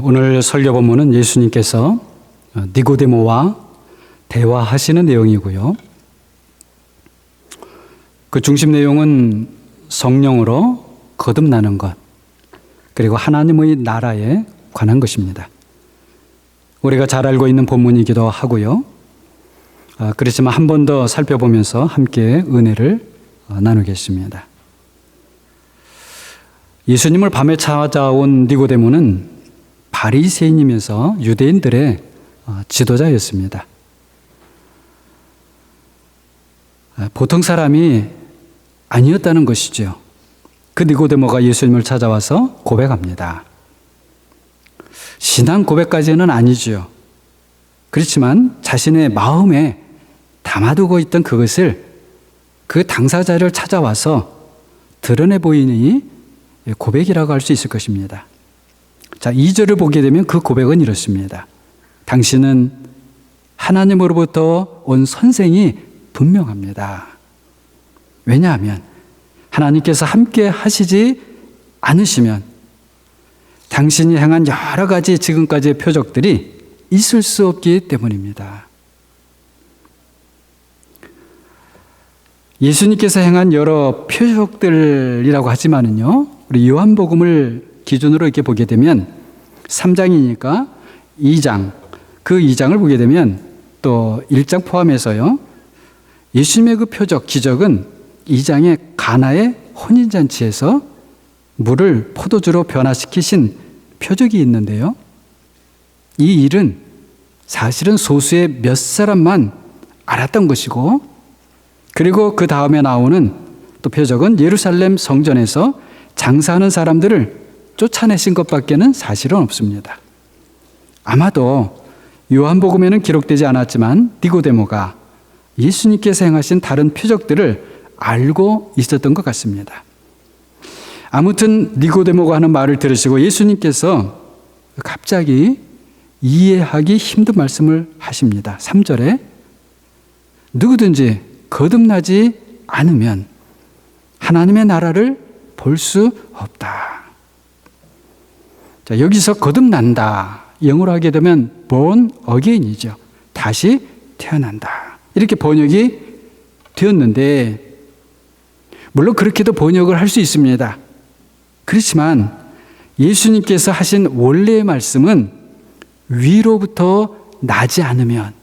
오늘 설교 본문은 예수님께서 니고데모와 대화하시는 내용이고요. 그 중심 내용은 성령으로 거듭나는 것, 그리고 하나님의 나라에 관한 것입니다. 우리가 잘 알고 있는 본문이기도 하고요. 그렇지만 한 번 더 살펴보면서 함께 은혜를 나누겠습니다. 예수님을 밤에 찾아온 니고데모는 바리새인이면서 유대인들의 지도자였습니다. 보통 사람이 아니었다는 것이죠. 그 니고데모가 예수님을 찾아와서 고백합니다. 신앙 고백까지는 아니죠. 그렇지만 자신의 마음에 담아두고 있던 그것을 그 당사자를 찾아와서 드러내 보이니 고백이라고 할 수 있을 것입니다. 자, 2절을 보게 되면 그 고백은 이렇습니다. 당신은 하나님으로부터 온 선생이 분명합니다. 왜냐하면 하나님께서 함께 하시지 않으시면 당신이 행한 여러 가지 지금까지의 표적들이 있을 수 없기 때문입니다. 예수님께서 행한 여러 표적들이라고 하지만은요, 우리 요한복음을 기준으로 이렇게 보게 되면 3장이니까 2장, 그 2장을 보게 되면 또 1장 포함해서요, 예수님의 그 표적, 기적은 2장의 가나의 혼인잔치에서 물을 포도주로 변화시키신 표적이 있는데요. 이 일은 사실은 소수의 몇 사람만 알았던 것이고, 그리고 그 다음에 나오는 또 표적은 예루살렘 성전에서 장사하는 사람들을 쫓아내신 것밖에는 사실은 없습니다. 아마도 요한복음에는 기록되지 않았지만 니고데모가 예수님께서 행하신 다른 표적들을 알고 있었던 것 같습니다. 아무튼 니고데모가 하는 말을 들으시고 예수님께서 갑자기 이해하기 힘든 말씀을 하십니다. 3절에 누구든지 거듭나지 않으면 하나님의 나라를 볼 수 없다. 자, 여기서 거듭난다, 영어로 하게 되면 born again이죠. 다시 태어난다, 이렇게 번역이 되었는데, 물론 그렇게도 번역을 할 수 있습니다. 그렇지만 예수님께서 하신 원래의 말씀은 위로부터 나지 않으면,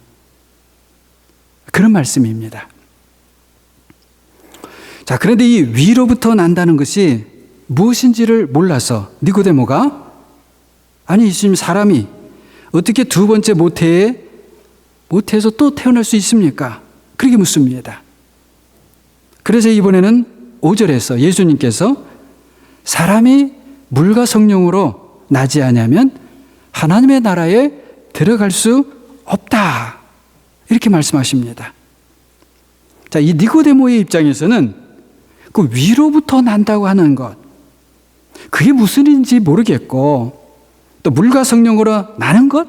그런 말씀입니다. 자, 그런데 이 위로부터 난다는 것이 무엇인지를 몰라서 니고데모가, 아니 예수님, 사람이 어떻게 두 번째 모태에서 또 태어날 수 있습니까? 그렇게 묻습니다. 그래서 이번에는 5절에서 예수님께서 사람이 물과 성령으로 나지 않으면 하나님의 나라에 들어갈 수 없다, 이렇게 말씀하십니다. 자, 이 니고데모의 입장에서는 그 위로부터 난다고 하는 것, 그게 무슨 일인지 모르겠고, 또 물과 성령으로 나는 것,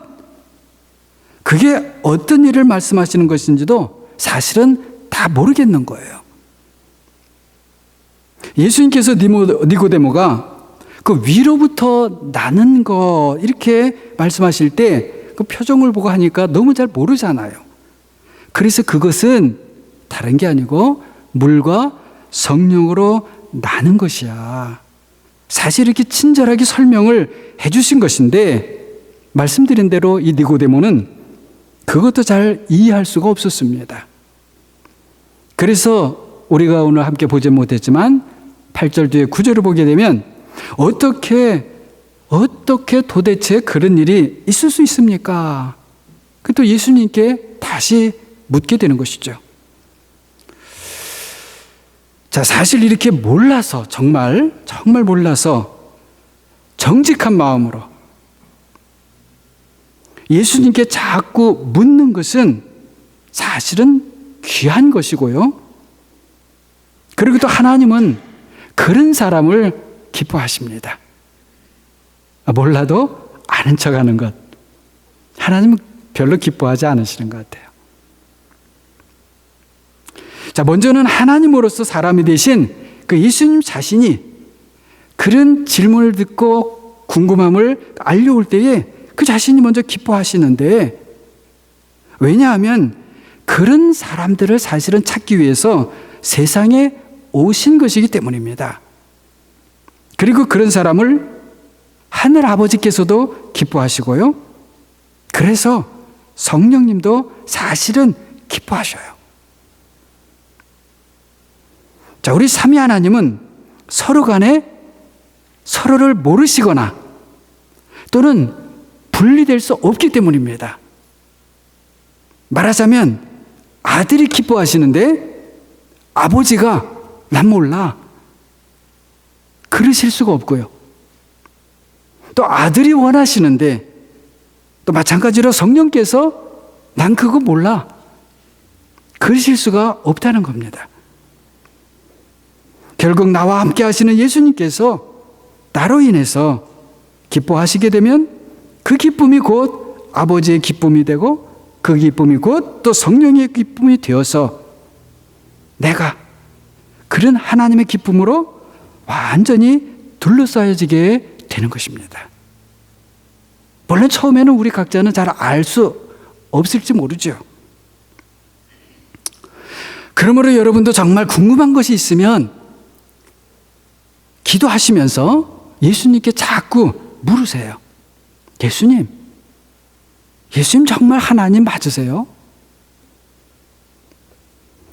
그게 어떤 일을 말씀하시는 것인지도 사실은 다 모르겠는 거예요. 예수님께서 니고데모가 그 위로부터 나는 것, 이렇게 말씀하실 때 그 표정을 보고 하니까 너무 잘 모르잖아요. 그래서 그것은 다른 게 아니고 물과 성령으로 나는 것이야, 사실 이렇게 친절하게 설명을 해주신 것인데, 말씀드린 대로 이 니고데모는 그것도 잘 이해할 수가 없었습니다. 그래서 우리가 오늘 함께 보지 못했지만 8절 뒤에 9절을 보게 되면 어떻게 도대체 그런 일이 있을 수 있습니까? 또 예수님께 다시 묻게 되는 것이죠. 자, 사실 이렇게 몰라서, 정말 몰라서 정직한 마음으로 예수님께 자꾸 묻는 것은 사실은 귀한 것이고요. 그리고 또 하나님은 그런 사람을 기뻐하십니다. 몰라도 아는 척하는 것, 하나님은 별로 기뻐하지 않으시는 것 같아요. 자, 먼저는 하나님으로서 사람이 되신 그 예수님 자신이 그런 질문을 듣고 궁금함을 알려올 때에 그 자신이 먼저 기뻐하시는데, 왜냐하면 그런 사람들을 사실은 찾기 위해서 세상에 오신 것이기 때문입니다. 그리고 그런 사람을 하늘 아버지께서도 기뻐하시고요. 그래서 성령님도 사실은 기뻐하셔요. 자, 우리 삼위 하나님은 서로 간에 서로를 모르시거나 또는 분리될 수 없기 때문입니다. 말하자면 아들이 기뻐하시는데 아버지가 난 몰라, 그러실 수가 없고요. 또 아들이 원하시는데 또 마찬가지로 성령께서 난 그거 몰라, 그러실 수가 없다는 겁니다. 결국 나와 함께 하시는 예수님께서 나로 인해서 기뻐하시게 되면 그 기쁨이 곧 아버지의 기쁨이 되고 그 기쁨이 곧 또 성령의 기쁨이 되어서 내가 그런 하나님의 기쁨으로 완전히 둘러싸여지게 되는 것입니다. 물론 처음에는 우리 각자는 잘 알 수 없을지 모르죠. 그러므로 여러분도 정말 궁금한 것이 있으면 기도하시면서 예수님께 자꾸 물으세요. 예수님 정말 하나님 맞으세요?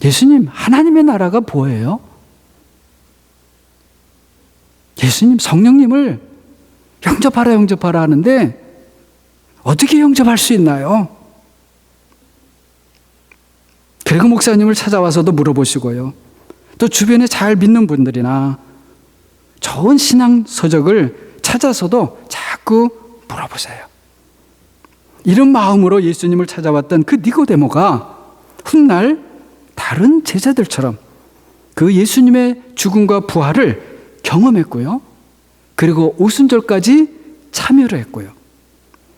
예수님, 하나님의 나라가 뭐예요? 예수님, 성령님을 영접하라 하는데 어떻게 영접할 수 있나요? 그리고 목사님을 찾아와서도 물어보시고요. 또 주변에 잘 믿는 분들이나 좋은 신앙 서적을 찾아서도 자꾸 물어보세요. 이런 마음으로 예수님을 찾아왔던 그 니고데모가 훗날 다른 제자들처럼 그 예수님의 죽음과 부활을 경험했고요. 그리고 오순절까지 참여를 했고요.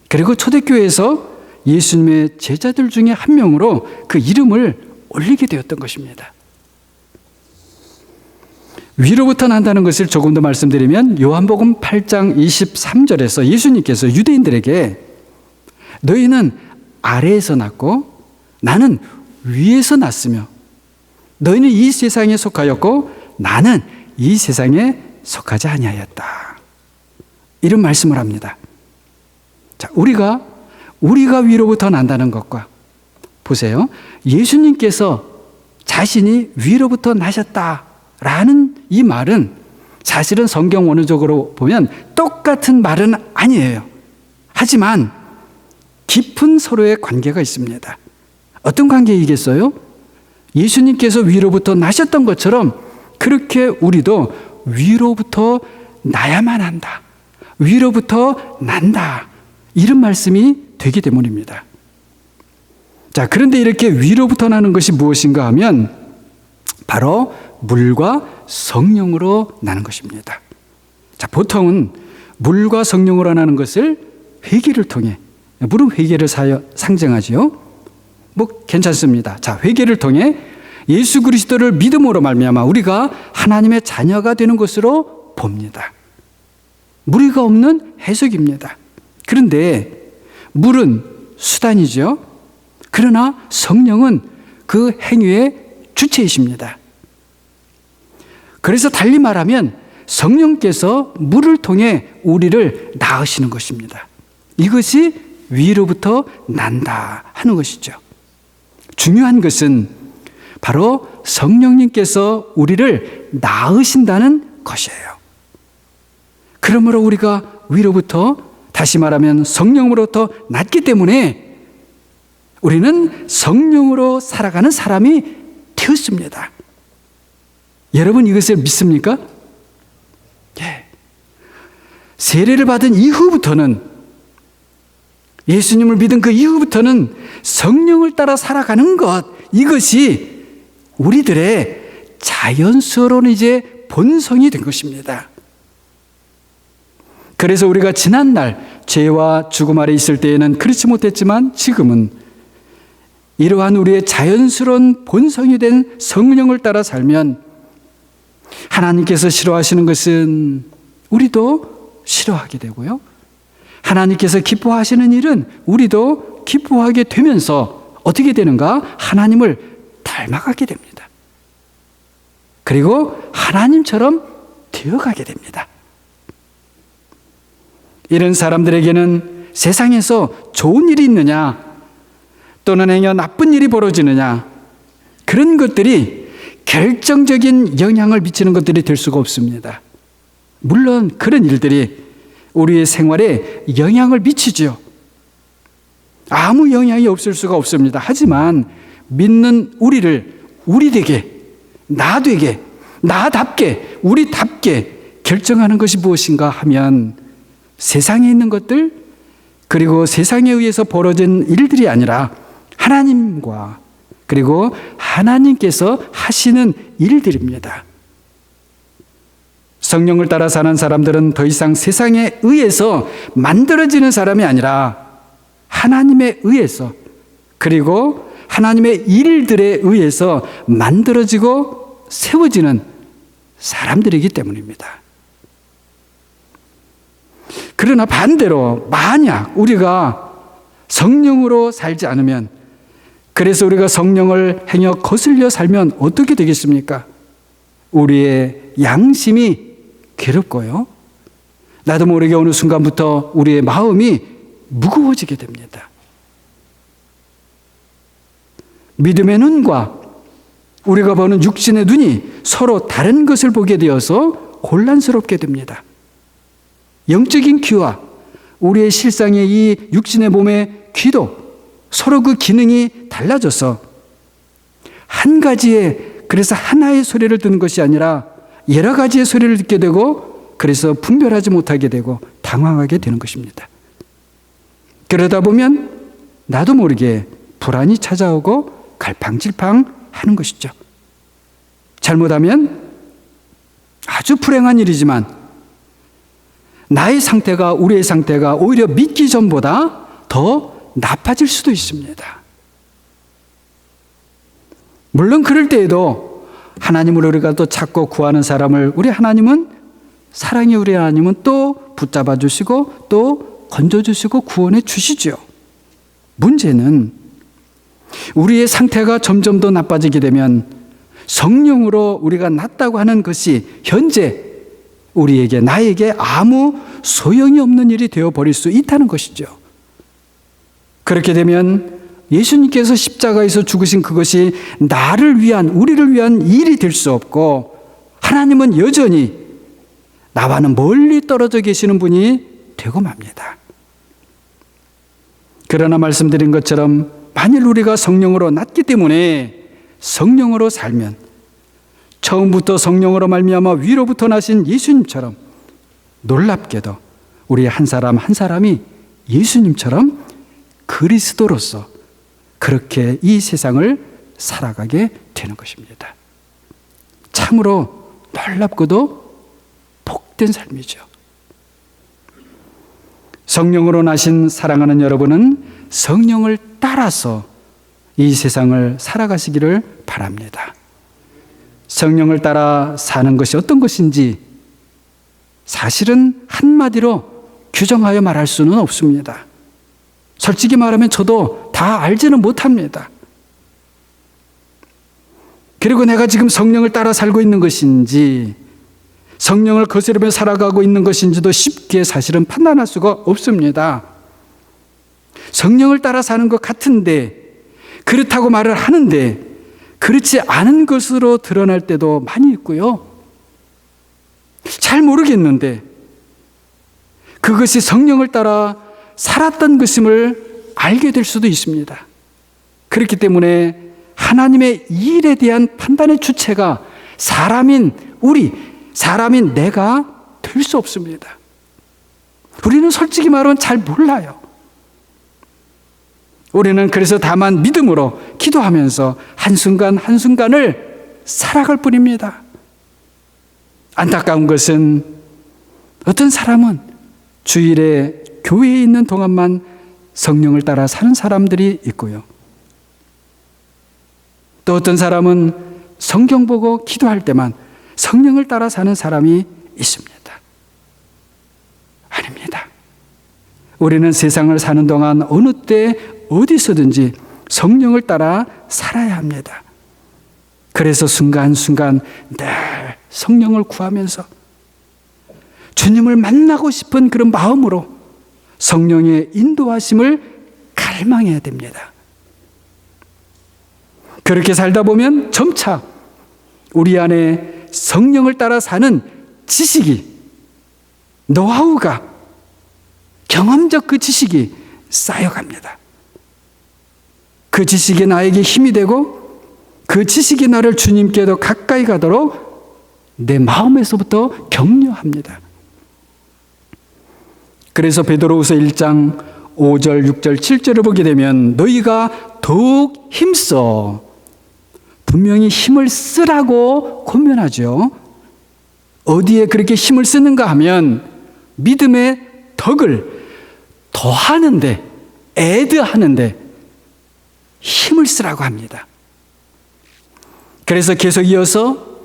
그리고 초대교회에서 예수님의 제자들 중에 한 명으로 그 이름을 올리게 되었던 것입니다. 위로부터 난다는 것을 조금 더 말씀드리면 요한복음 8장 23절에서 예수님께서 유대인들에게 너희는 아래에서 났고 나는 위에서 났으며 너희는 이 세상에 속하였고 나는 이 세상에 속하지 아니하였다. 이런 말씀을 합니다. 자, 우리가 위로부터 난다는 것과 보세요. 예수님께서 자신이 위로부터 나셨다라는 이 말은 사실은 성경 원어적으로 보면 똑같은 말은 아니에요. 하지만 깊은 서로의 관계가 있습니다. 어떤 관계이겠어요? 예수님께서 위로부터 나셨던 것처럼 그렇게 우리도 위로부터 나야만 한다. 위로부터 난다. 이런 말씀이 되기 때문입니다. 자, 그런데 이렇게 위로부터 나는 것이 무엇인가 하면 바로 물과 성령으로 나는 것입니다. 자, 보통은 물과 성령으로 나는 것을 회개를 통해, 물은 회개를 상징하지요. 뭐 괜찮습니다. 자, 회개를 통해 예수 그리스도를 믿음으로 말미암아 우리가 하나님의 자녀가 되는 것으로 봅니다. 무리가 없는 해석입니다. 그런데 물은 수단이죠. 그러나 성령은 그 행위의 주체이십니다. 그래서 달리 말하면 성령께서 물을 통해 우리를 낳으시는 것입니다. 이것이 위로부터 난다 하는 것이죠. 중요한 것은 바로 성령님께서 우리를 낳으신다는 것이에요. 그러므로 우리가 위로부터, 다시 말하면 성령으로부터 낳기 때문에 우리는 성령으로 살아가는 사람이 되었습니다. 여러분 이것을 믿습니까? 예. 세례를 받은 이후부터는, 예수님을 믿은 그 이후부터는 성령을 따라 살아가는 것, 이것이 우리들의 자연스러운 이제 본성이 된 것입니다. 그래서 우리가 지난날 죄와 죽음 아래 있을 때에는 그렇지 못했지만 지금은 이러한 우리의 자연스러운 본성이 된 성령을 따라 살면 하나님께서 싫어하시는 것은 우리도 싫어하게 되고요. 하나님께서 기뻐하시는 일은 우리도 기뻐하게 되면서 어떻게 되는가? 하나님을 닮아가게 됩니다. 그리고 하나님처럼 되어가게 됩니다. 이런 사람들에게는 세상에서 좋은 일이 있느냐, 또는 행여 나쁜 일이 벌어지느냐, 그런 것들이 결정적인 영향을 미치는 것들이 될 수가 없습니다. 물론 그런 일들이 우리의 생활에 영향을 미치죠. 아무 영향이 없을 수가 없습니다. 하지만 믿는 우리 되게, 나 되게, 나답게, 우리답게 결정하는 것이 무엇인가 하면 세상에 있는 것들, 그리고 세상에 의해서 벌어진 일들이 아니라 하나님과 그리고 하나님께서 하시는 일들입니다. 성령을 따라 사는 사람들은 더 이상 세상에 의해서 만들어지는 사람이 아니라 하나님에 의해서, 그리고 하나님의 일들에 의해서 만들어지고 세워지는 사람들이기 때문입니다. 그러나 반대로 만약 우리가 성령으로 살지 않으면, 그래서 우리가 성령을 행여 거슬려 살면 어떻게 되겠습니까? 우리의 양심이 괴롭고요, 나도 모르게 어느 순간부터 우리의 마음이 무거워지게 됩니다. 믿음의 눈과 우리가 보는 육신의 눈이 서로 다른 것을 보게 되어서 혼란스럽게 됩니다. 영적인 귀와 우리의 실상의 이 육신의 몸의 귀도 서로 그 기능이 달라져서 한 가지의, 그래서 하나의 소리를 듣는 것이 아니라 여러 가지의 소리를 듣게 되고, 그래서 분별하지 못하게 되고 당황하게 되는 것입니다. 그러다 보면 나도 모르게 불안이 찾아오고 갈팡질팡 하는 것이죠. 잘못하면 아주 불행한 일이지만 나의 상태가, 우리의 상태가 오히려 믿기 전보다 더 나빠질 수도 있습니다. 물론 그럴 때에도 하나님을 우리가 또 찾고 구하는 사람을 우리 하나님은, 사랑의 우리 하나님은 또 붙잡아 주시고 또 건져주시고 구원해 주시죠. 문제는 우리의 상태가 점점 더 나빠지게 되면 성령으로 우리가 낫다고 하는 것이 현재 우리에게, 나에게 아무 소용이 없는 일이 되어버릴 수 있다는 것이죠. 그렇게 되면 예수님께서 십자가에서 죽으신 그것이 나를 위한, 우리를 위한 일이 될 수 없고, 하나님은 여전히 나와는 멀리 떨어져 계시는 분이 되고 맙니다. 그러나 말씀드린 것처럼 만일 우리가 성령으로 낫기 때문에 성령으로 살면 처음부터 성령으로 말미암아 위로부터 나신 예수님처럼 놀랍게도 우리 한 사람 한 사람이 예수님처럼 그리스도로서 그렇게 이 세상을 살아가게 되는 것입니다. 참으로 놀랍고도 복된 삶이죠. 성령으로 나신 사랑하는 여러분은 성령을 따라서 이 세상을 살아가시기를 바랍니다. 성령을 따라 사는 것이 어떤 것인지 사실은 한마디로 규정하여 말할 수는 없습니다. 솔직히 말하면 저도 다 알지는 못합니다. 그리고 내가 지금 성령을 따라 살고 있는 것인지, 성령을 거스르며 살아가고 있는 것인지도 쉽게 사실은 판단할 수가 없습니다. 성령을 따라 사는 것 같은데, 그렇다고 말을 하는데 그렇지 않은 것으로 드러날 때도 많이 있고요. 잘 모르겠는데 그것이 성령을 따라 살았던 것임을 알게 될 수도 있습니다. 그렇기 때문에 하나님의 일에 대한 판단의 주체가 사람인 사람인 내가 될 수 없습니다. 우리는 솔직히 말하면 잘 몰라요. 우리는 그래서 다만 믿음으로 기도하면서 한순간 한순간을 살아갈 뿐입니다. 안타까운 것은 어떤 사람은 주일에 교회에 있는 동안만 성령을 따라 사는 사람들이 있고요. 또 어떤 사람은 성경 보고 기도할 때만 성령을 따라 사는 사람이 있습니다. 우리는 세상을 사는 동안 어느 때 어디서든지 성령을 따라 살아야 합니다. 그래서 순간순간 늘 성령을 구하면서 주님을 만나고 싶은 그런 마음으로 성령의 인도하심을 갈망해야 됩니다. 그렇게 살다 보면 점차 우리 안에 성령을 따라 사는 지식이, 노하우가, 경험적 그 지식이 쌓여갑니다. 그 지식이 나에게 힘이 되고 그 지식이 나를 주님께도 가까이 가도록 내 마음에서부터 격려합니다. 그래서 베드로후서 1장 5절, 6절, 7절을 보게 되면 너희가 더욱 힘써, 분명히 힘을 쓰라고 권면하죠. 어디에 그렇게 힘을 쓰는가 하면 믿음의 덕을 더하는데, 애드하는데 힘을 쓰라고 합니다. 그래서 계속 이어서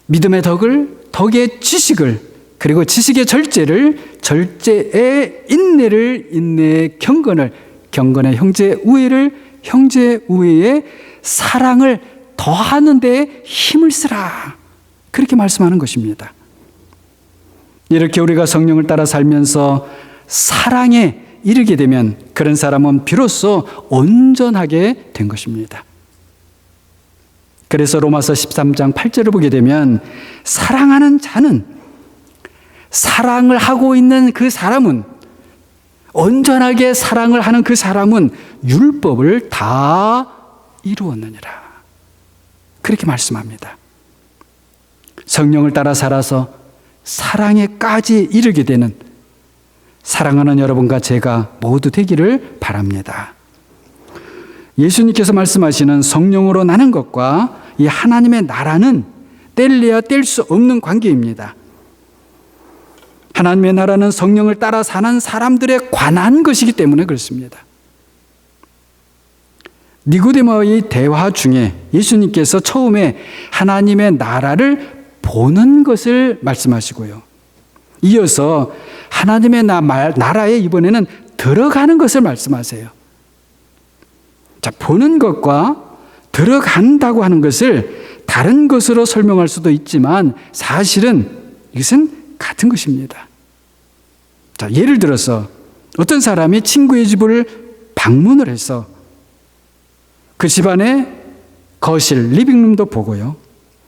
믿음의 덕을, 덕의 지식을, 그리고 지식의 절제를, 절제의 인내를, 인내의 경건을, 경건의 형제 우애를, 형제 우애의 사랑을 더하는 데 힘을 쓰라. 그렇게 말씀하는 것입니다. 이렇게 우리가 성령을 따라 살면서 사랑에 이르게 되면 그런 사람은 비로소 온전하게 된 것입니다. 그래서 로마서 13장 8절을 보게 되면 사랑하는 자는, 사랑을 하고 있는 그 사람은, 온전하게 사랑을 하는 그 사람은 율법을 다 이루었느니라. 그렇게 말씀합니다. 성령을 따라 살아서 사랑에까지 이르게 되는 사랑하는 여러분과 제가 모두 되기를 바랍니다. 예수님께서 말씀하시는 성령으로 나는 것과 이 하나님의 나라는 뗄래야 뗄 수 없는 관계입니다. 하나님의 나라는 성령을 따라 사는 사람들에 관한 것이기 때문에 그렇습니다. 니고데모와의 대화 중에 예수님께서 처음에 하나님의 나라를 보는 것을 말씀하시고요. 이어서 하나님의 나라에 이번에는 들어가는 것을 말씀하세요. 자, 보는 것과 들어간다고 하는 것을 다른 것으로 설명할 수도 있지만 사실은 이것은 같은 것입니다. 자, 예를 들어서 어떤 사람이 친구의 집을 방문을 해서 그 집안의 거실, 리빙룸도 보고요.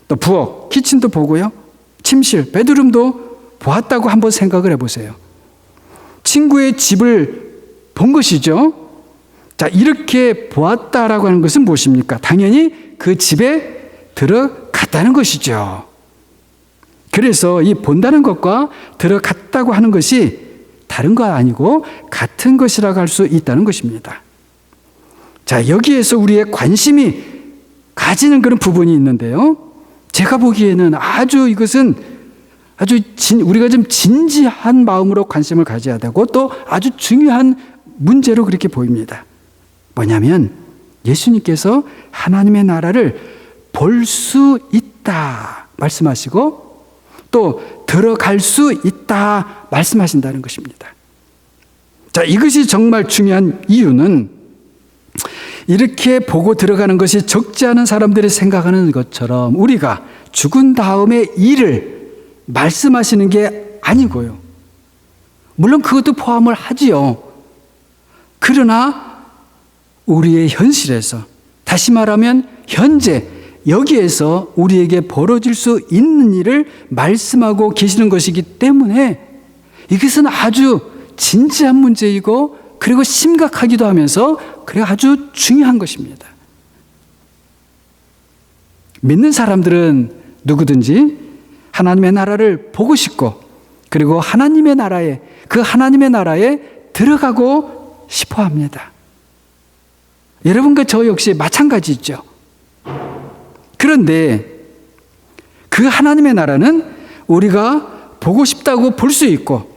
또 부엌, 키친도 보고요. 침실, 베드룸도 보았다고 한번 생각을 해보세요. 친구의 집을 본 것이죠. 자, 이렇게 보았다라고 하는 것은 무엇입니까? 당연히 그 집에 들어갔다는 것이죠. 그래서 이 본다는 것과 들어갔다고 하는 것이 다른 거 아니고 같은 것이라고 할 수 있다는 것입니다. 자, 여기에서 우리의 관심이 가지는 그런 부분이 있는데요. 제가 보기에는 이것은 우리가 좀 진지한 마음으로 관심을 가져야 되고 또 아주 중요한 문제로 그렇게 보입니다. 뭐냐면 예수님께서 하나님의 나라를 볼 수 있다 말씀하시고 또 들어갈 수 있다 말씀하신다는 것입니다. 자, 이것이 정말 중요한 이유는 이렇게 보고 들어가는 것이 적지 않은 사람들이 생각하는 것처럼 우리가 죽은 다음의 일을 말씀하시는 게 아니고요. 물론 그것도 포함을 하지요. 그러나 우리의 현실에서, 다시 말하면 현재 여기에서 우리에게 벌어질 수 있는 일을 말씀하고 계시는 것이기 때문에 이것은 아주 진지한 문제이고 그리고 심각하기도 하면서 그래 아주 중요한 것입니다. 믿는 사람들은 누구든지 하나님의 나라를 보고 싶고 그리고 하나님의 나라에 들어가고 싶어 합니다. 여러분과 저 역시 마찬가지죠. 그런데 그 하나님의 나라는 우리가 보고 싶다고 볼 수 있고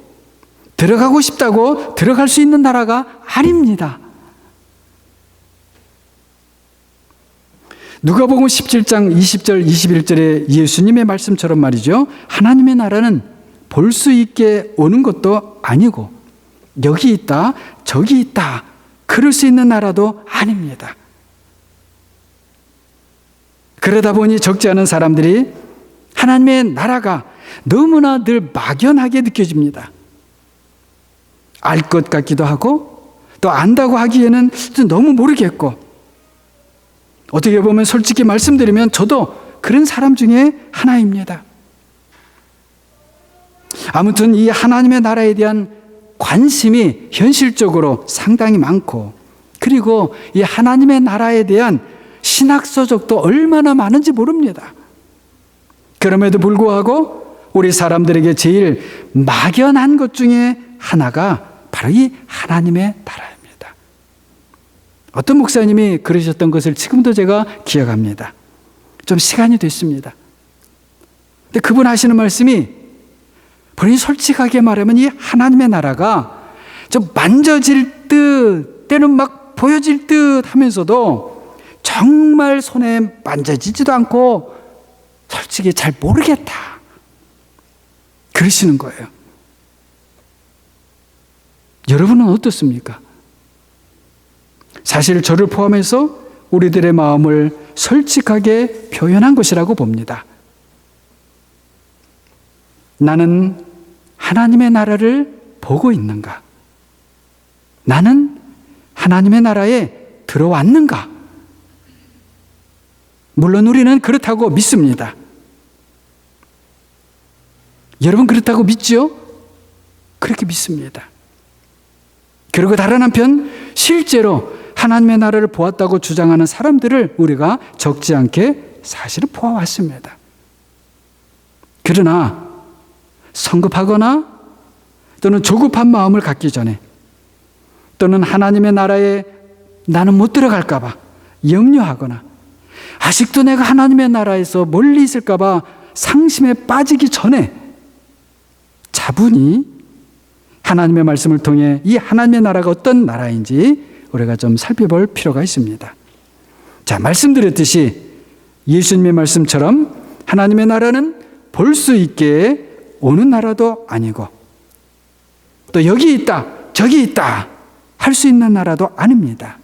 들어가고 싶다고 들어갈 수 있는 나라가 아닙니다. 누가복음 17장 20절 21절의 예수님의 말씀처럼 말이죠. 하나님의 나라는 볼 수 있게 오는 것도 아니고 여기 있다, 저기 있다, 그럴 수 있는 나라도 아닙니다. 그러다 보니 적지 않은 사람들이 하나님의 나라가 너무나 늘 막연하게 느껴집니다. 알 것 같기도 하고 또 안다고 하기에는 너무 모르겠고, 어떻게 보면 솔직히 말씀드리면 저도 그런 사람 중에 하나입니다. 아무튼 이 하나님의 나라에 대한 관심이 현실적으로 상당히 많고, 그리고 이 하나님의 나라에 대한 신학 서적도 얼마나 많은지 모릅니다. 그럼에도 불구하고 우리 사람들에게 제일 막연한 것 중에 하나가 바로 이 하나님의 나라입니다. 어떤 목사님이 그러셨던 것을 지금도 제가 기억합니다. 좀 시간이 됐습니다. 근데 그분 하시는 말씀이, 본인이 솔직하게 말하면 이 하나님의 나라가 좀 만져질 듯, 때는 막 보여질 듯 하면서도 정말 손에 만져지지도 않고 솔직히 잘 모르겠다, 그러시는 거예요. 여러분은 어떻습니까? 사실 저를 포함해서 우리들의 마음을 솔직하게 표현한 것이라고 봅니다. 나는 하나님의 나라를 보고 있는가? 나는 하나님의 나라에 들어왔는가? 물론 우리는 그렇다고 믿습니다. 여러분 그렇다고 믿지요? 그렇게 믿습니다. 그리고 다른 한편 실제로 하나님의 나라를 보았다고 주장하는 사람들을 우리가 적지 않게 사실은 보아왔습니다. 그러나 성급하거나 또는 조급한 마음을 갖기 전에, 또는 하나님의 나라에 나는 못 들어갈까 봐 염려하거나, 아직도 내가 하나님의 나라에서 멀리 있을까 봐 상심에 빠지기 전에 차분히 하나님의 말씀을 통해 이 하나님의 나라가 어떤 나라인지 우리가 좀 살펴볼 필요가 있습니다. 자, 말씀드렸듯이 예수님의 말씀처럼 하나님의 나라는 볼 수 있게 오는 나라도 아니고, 또 여기 있다, 저기 있다 할 수 있는 나라도 아닙니다.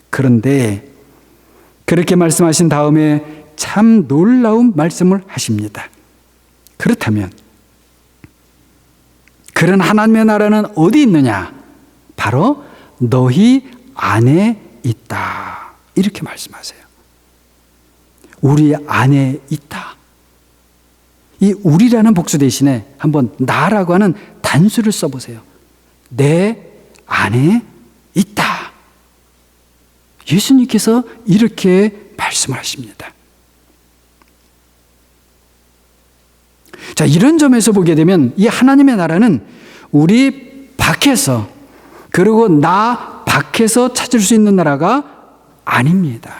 그런데 그렇게 말씀하신 다음에 참 놀라운 말씀을 하십니다. 그렇다면 그런 하나님의 나라는 어디 있느냐? 바로 너희 안에 있다, 이렇게 말씀하세요. 우리 안에 있다. 이 우리라는 복수 대신에 한번 나라고 하는 단수를 써보세요. 내 안에 있다. 예수님께서 이렇게 말씀을 하십니다. 자, 이런 점에서 보게 되면 이 하나님의 나라는 우리 밖에서, 그리고 나 밖에서 찾을 수 있는 나라가 아닙니다.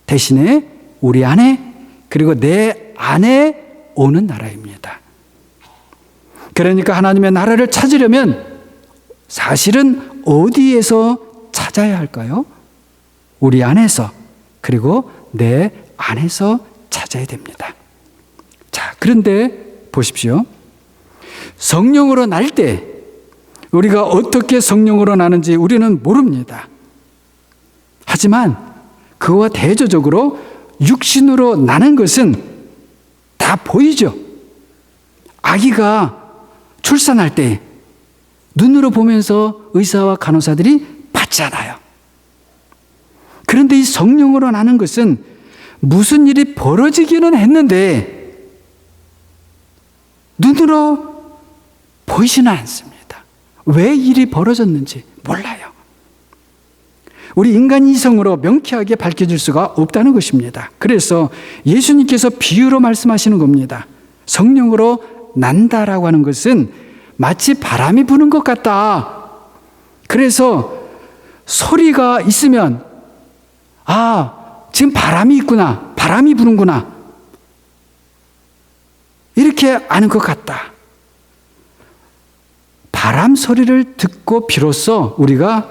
대신에 우리 안에, 그리고 내 안에 오는 나라입니다. 그러니까 하나님의 나라를 찾으려면 사실은 어디에서 찾아야 할까요? 우리 안에서, 그리고 내 안에서 찾아야 됩니다. 자, 그런데 보십시오. 성령으로 날 때 우리가 어떻게 성령으로 나는지 우리는 모릅니다. 하지만 그와 대조적으로 육신으로 나는 것은 다 보이죠. 아기가 출산할 때 눈으로 보면서 의사와 간호사들이 봤잖아요. 그런데 이 성령으로 나는 것은 무슨 일이 벌어지기는 했는데 눈으로 보이지는 않습니다. 왜 일이 벌어졌는지 몰라요. 우리 인간 이성으로 명쾌하게 밝혀질 수가 없다는 것입니다. 그래서 예수님께서 비유로 말씀하시는 겁니다. 성령으로 난다라고 하는 것은 마치 바람이 부는 것 같다. 그래서 소리가 있으면, 아, 지금 바람이 있구나, 바람이 부는구나, 이렇게 아는 것 같다. 바람 소리를 듣고 비로소 우리가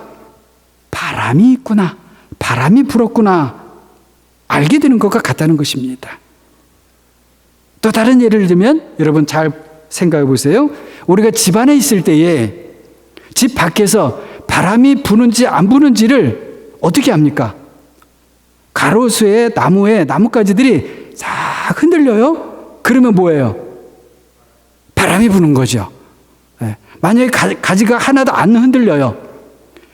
바람이 있구나, 바람이 불었구나 알게 되는 것과 같다는 것입니다. 또 다른 예를 들면 여러분 잘 생각해 보세요. 우리가 집안에 있을 때에 집 밖에서 바람이 부는지 안 부는지를 어떻게 합니까? 가로수에 나무에 나뭇가지들이 싹 흔들려요? 그러면 뭐예요? 바람이 부는 거죠. 네. 만약에 가지가 하나도 안 흔들려요.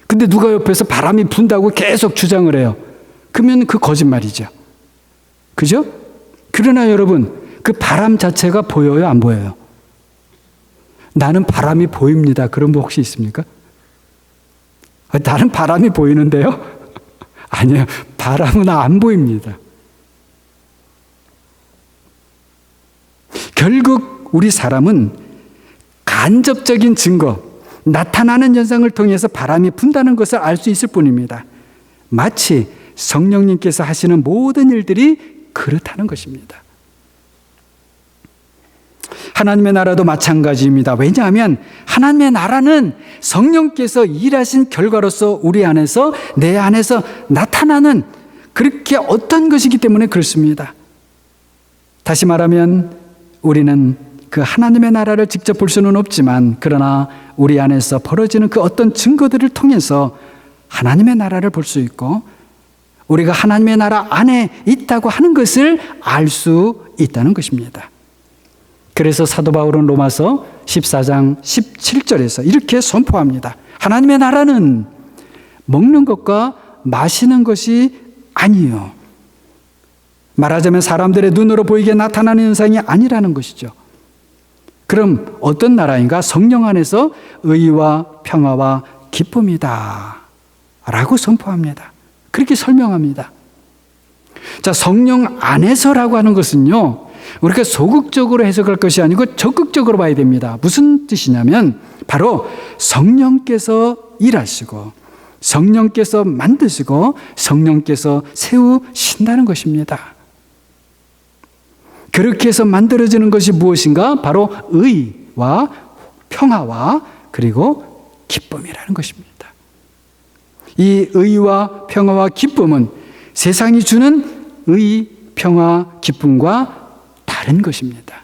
근데 누가 옆에서 바람이 분다고 계속 주장을 해요. 그러면 그 거짓말이죠. 그죠? 그러나 여러분, 그 바람 자체가 보여요? 안 보여요? 나는 바람이 보입니다. 그런 분 혹시 있습니까? 나는 바람이 보이는데요? 아니요. 바람은 안 보입니다. 결국 우리 사람은 간접적인 증거, 나타나는 현상을 통해서 바람이 분다는 것을 알 수 있을 뿐입니다. 마치 성령님께서 하시는 모든 일들이 그렇다는 것입니다. 하나님의 나라도 마찬가지입니다. 왜냐하면 하나님의 나라는 성령께서 일하신 결과로서 우리 안에서, 내 안에서 나타나는 그렇게 어떤 것이기 때문에 그렇습니다. 다시 말하면 우리는 그 하나님의 나라를 직접 볼 수는 없지만, 그러나 우리 안에서 벌어지는 그 어떤 증거들을 통해서 하나님의 나라를 볼 수 있고, 우리가 하나님의 나라 안에 있다고 하는 것을 알 수 있다는 것입니다. 그래서 사도 바울은 로마서 14장 17절에서 이렇게 선포합니다. 하나님의 나라는 먹는 것과 마시는 것이 아니요, 말하자면 사람들의 눈으로 보이게 나타나는 현상이 아니라는 것이죠. 그럼 어떤 나라인가? 성령 안에서 의와 평화와 기쁨이다 라고 선포합니다. 그렇게 설명합니다. 자, 성령 안에서라고 하는 것은요, 우리가 소극적으로 해석할 것이 아니고 적극적으로 봐야 됩니다. 무슨 뜻이냐면 바로 성령께서 일하시고 성령께서 만드시고 성령께서 세우신다는 것입니다. 그렇게 해서 만들어지는 것이 무엇인가? 바로 의와 평화와 그리고 기쁨이라는 것입니다. 이 의와 평화와 기쁨은 세상이 주는 의, 평화, 기쁨과 다른 것입니다.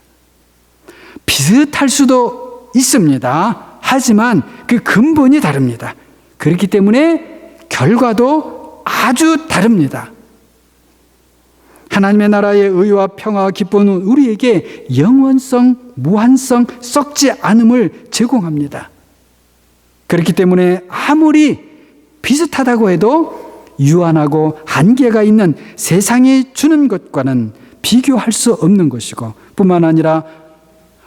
비슷할 수도 있습니다. 하지만 그 근본이 다릅니다. 그렇기 때문에 결과도 아주 다릅니다. 하나님의 나라의 의와 평화와 기쁨은 우리에게 영원성, 무한성, 썩지 않음을 제공합니다. 그렇기 때문에 아무리 비슷하다고 해도 유한하고 한계가 있는 세상이 주는 것과는 비교할 수 없는 것이고, 뿐만 아니라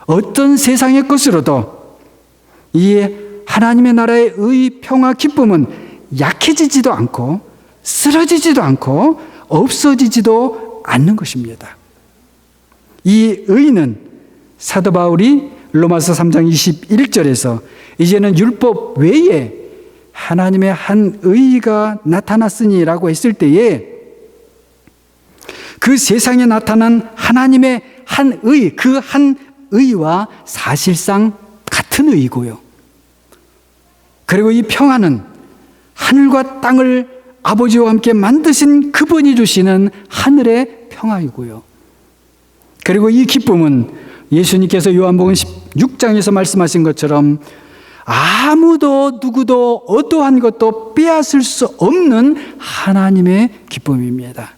어떤 세상의 것으로도 이 하나님의 나라의 의, 평화, 기쁨은 약해지지도 않고 쓰러지지도 않고 없어지지도 않는 것입니다. 이 의는 사도 바울이 로마서 3장 21절에서 이제는 율법 외에 하나님의 한 의가 나타났으니라고 했을 때에 그 세상에 나타난 하나님의 한 의, 그 한 의와 사실상 같은 의이고요. 그리고 이 평화는 하늘과 땅을 아버지와 함께 만드신 그분이 주시는 하늘의 평화이고요. 그리고 이 기쁨은 예수님께서 요한복음 16장에서 말씀하신 것처럼 아무도 누구도 어떠한 것도 빼앗을 수 없는 하나님의 기쁨입니다.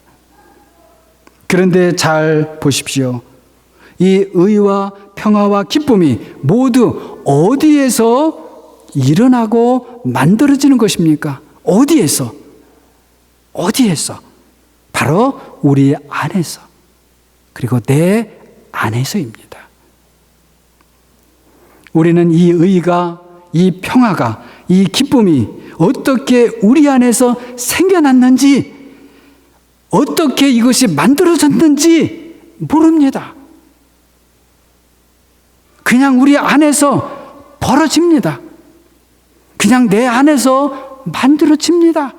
그런데 잘 보십시오. 이 의와 평화와 기쁨이 모두 어디에서 일어나고 만들어지는 것입니까? 어디에서? 어디에서? 바로 우리 안에서, 그리고 내 안에서입니다. 우리는 이 의가, 이 평화가, 이 기쁨이 어떻게 우리 안에서 생겨났는지, 어떻게 이것이 만들어졌는지 모릅니다. 그냥 우리 안에서 벌어집니다. 그냥 내 안에서 만들어집니다.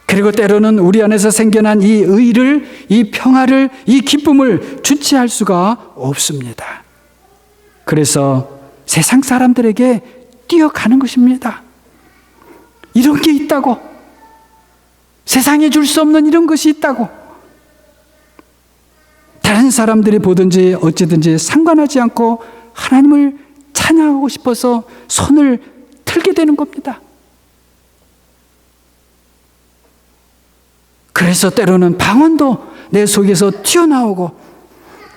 그리고 때로는 우리 안에서 생겨난 이 의를, 이 평화를, 이 기쁨을 주체할 수가 없습니다. 그래서 세상 사람들에게 뛰어가는 것입니다. 이런 게 있다고, 세상에 줄 수 없는 이런 것이 있다고, 다른 사람들이 보든지 어찌든지 상관하지 않고 하나님을 찬양하고 싶어서 손을 들게 되는 겁니다. 그래서 때로는 방언도 내 속에서 튀어나오고,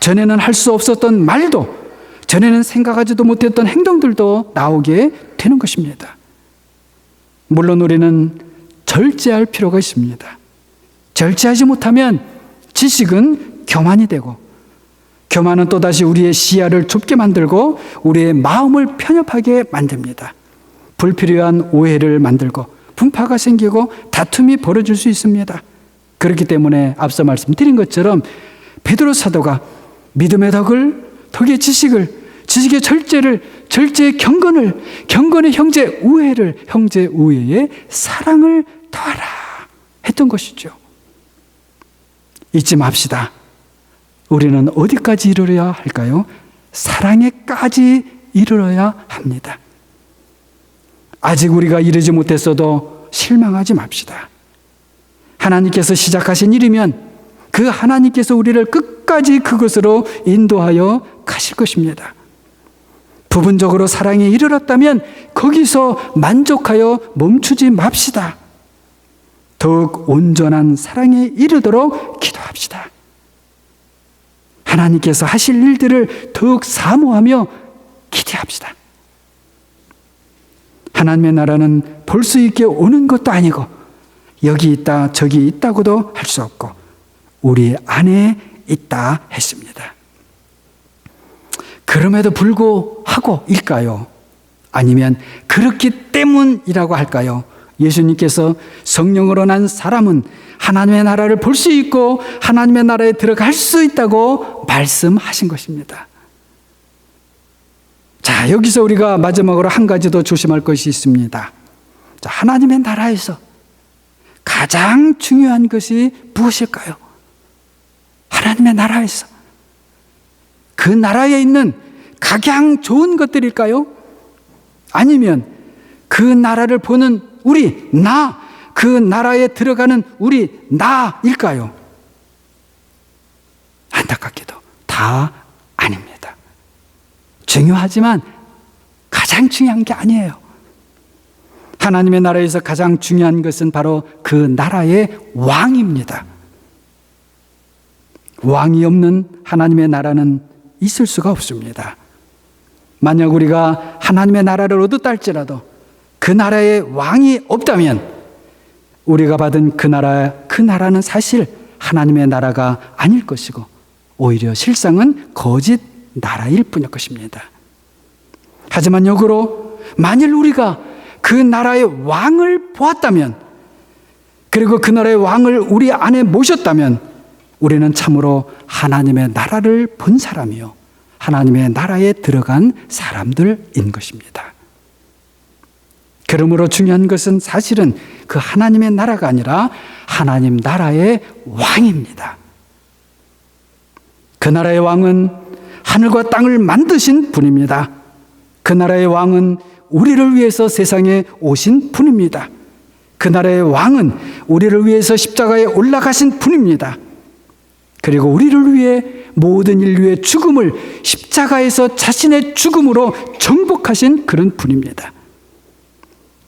전에는 할 수 없었던 말도, 전에는 생각하지도 못했던 행동들도 나오게 되는 것입니다. 물론 우리는 절제할 필요가 있습니다. 절제하지 못하면 지식은 교만이 되고, 교만은 또다시 우리의 시야를 좁게 만들고 우리의 마음을 편협하게 만듭니다. 불필요한 오해를 만들고 분파가 생기고 다툼이 벌어질 수 있습니다. 그렇기 때문에 앞서 말씀드린 것처럼 베드로 사도가 믿음의 덕을, 덕의 지식을, 지식의 절제를, 절제의 경건을, 경건의 형제 우애를, 형제 우애의 사랑을 더하라 했던 것이죠. 잊지 맙시다. 우리는 어디까지 이르러야 할까요? 사랑에까지 이르러야 합니다. 아직 우리가 이르지 못했어도 실망하지 맙시다. 하나님께서 시작하신 일이면 그 하나님께서 우리를 끝까지 그것으로 인도하여 가실 것입니다. 부분적으로 사랑에 이르렀다면 거기서 만족하여 멈추지 맙시다. 더욱 온전한 사랑에 이르도록 기도합시다. 하나님께서 하실 일들을 더욱 사모하며 기대합시다. 하나님의 나라는 볼 수 있게 오는 것도 아니고, 여기 있다 저기 있다고도 할 수 없고 우리 안에 있다 했습니다. 그럼에도 불구하고일까요? 아니면 그렇기 때문이라고 할까요? 예수님께서 성령으로 난 사람은 하나님의 나라를 볼 수 있고 하나님의 나라에 들어갈 수 있다고 말씀하신 것입니다. 자, 여기서 우리가 마지막으로 한 가지 더 조심할 것이 있습니다. 자, 하나님의 나라에서 가장 중요한 것이 무엇일까요? 하나님의 나라에서 그 나라에 있는 가장 좋은 것들일까요? 아니면 그 나라를 보는 우리, 그 나라에 들어가는 우리, 나일까요? 안타깝게도 다 아닙니다. 중요하지만 가장 중요한 게 아니에요. 하나님의 나라에서 가장 중요한 것은 바로 그 나라의 왕입니다. 왕이 없는 하나님의 나라는 있을 수가 없습니다. 만약 우리가 하나님의 나라를 얻었다 할지라도 그 나라에 왕이 없다면 우리가 받은 그 나라는 사실 하나님의 나라가 아닐 것이고 오히려 실상은 거짓 나라일 뿐일 것입니다. 하지만 역으로 만일 우리가 그 나라의 왕을 보았다면, 그리고 그 나라의 왕을 우리 안에 모셨다면 우리는 참으로 하나님의 나라를 본 사람이요 하나님의 나라에 들어간 사람들인 것입니다. 그러므로 중요한 것은 사실은 그 하나님의 나라가 아니라 하나님 나라의 왕입니다. 그 나라의 왕은 하늘과 땅을 만드신 분입니다. 그 나라의 왕은 우리를 위해서 세상에 오신 분입니다. 그 나라의 왕은 우리를 위해서 십자가에 올라가신 분입니다. 그리고 우리를 위해 모든 인류의 죽음을 십자가에서 자신의 죽음으로 정복하신 그런 분입니다.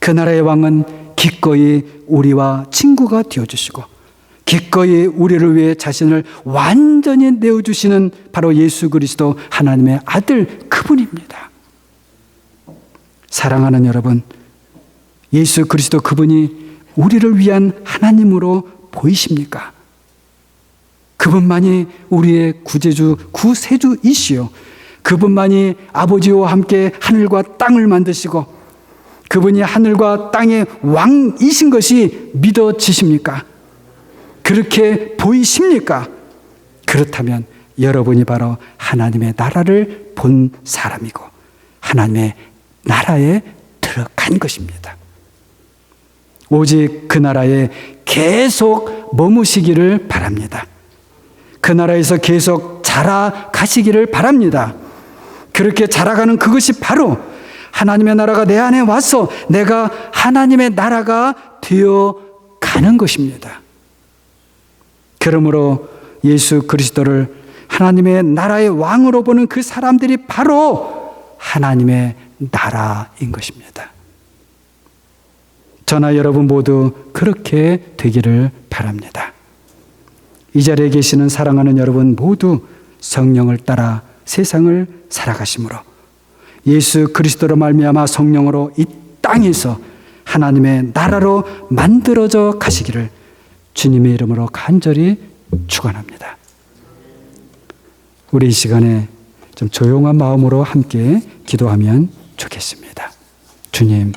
그 나라의 왕은 기꺼이 우리와 친구가 되어주시고 기꺼이 우리를 위해 자신을 완전히 내어주시는 바로 예수 그리스도 하나님의 아들, 그분입니다. 사랑하는 여러분, 예수 그리스도 그분이 우리를 위한 하나님으로 보이십니까? 그분만이 우리의 구제주, 구세주이시오. 그분만이 아버지와 함께 하늘과 땅을 만드시고 그분이 하늘과 땅의 왕이신 것이 믿어지십니까? 그렇게 보이십니까? 그렇다면 여러분이 바로 하나님의 나라를 본 사람이고 하나님의 나라에 들어간 것입니다. 오직 그 나라에 계속 머무시기를 바랍니다. 그 나라에서 계속 자라가시기를 바랍니다. 그렇게 자라가는 그것이 바로 하나님의 나라가 내 안에 와서 내가 하나님의 나라가 되어 가는 것입니다. 그러므로 예수 그리스도를 하나님의 나라의 왕으로 보는 그 사람들이 바로 하나님의 나라인 것입니다. 저나 여러분 모두 그렇게 되기를 바랍니다. 이 자리에 계시는 사랑하는 여러분 모두 성령을 따라 세상을 살아가심으로 예수 그리스도로 말미암아 성령으로 이 땅에서 하나님의 나라로 만들어져 가시기를 주님의 이름으로 간절히 축원합니다. 우리 이 시간에 좀 조용한 마음으로 함께 기도하면 좋겠습니다. 주님,